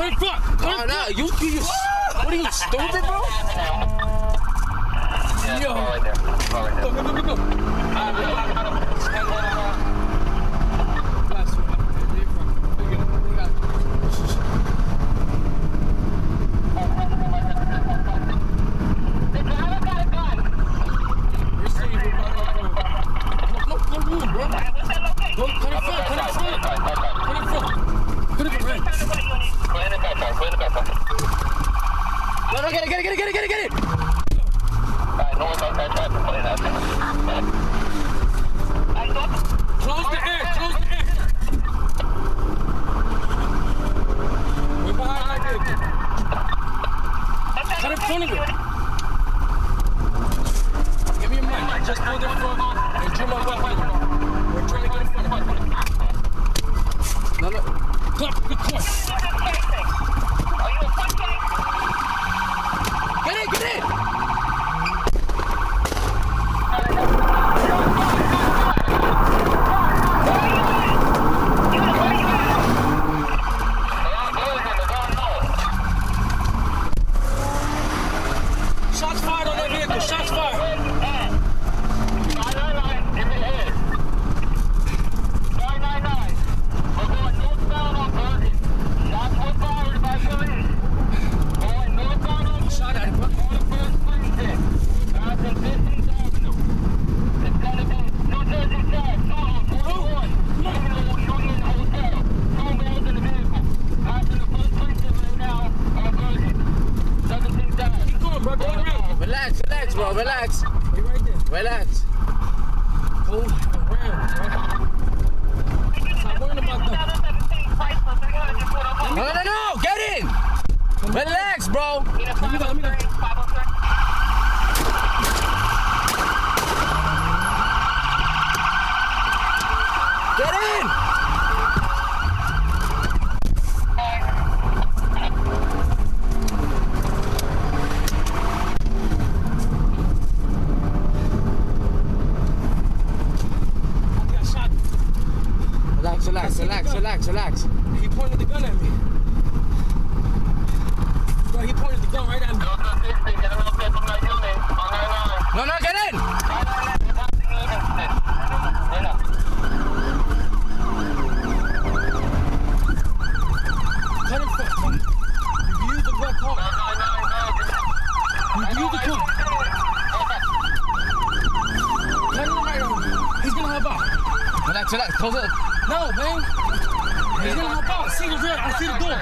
Cut in front. Cut in Nah, front. you, what are you, stupid, bro? Yo. Go. Bless you. We got it. We're seeing you, no room, bro. Go, cut in front. No, get it. Close the edge. We're behind like this. Cut in front of it. Give me a mic. Just hold it front and trim my weapon. We're trying to get in front of it. No. Come, good point. Get in! Shots fired on that vehicle. Shots fired. Shot at him. Keep going, bro. Go around. Relax, bro. Relax. You're right there. Relax. Go around, bro. Stop worrying about them. No. Get in. Relax, bro. Let me go. Get in. I got shot. Relax. He pointed the gun at me. Bro, he pointed the gun right at me. No, get in. Cut in front. You use the red car. You use the car. Cut in the right arm. He's gonna help out. Relax. Close it. No, man. He's gonna help out. See the red. I see the door.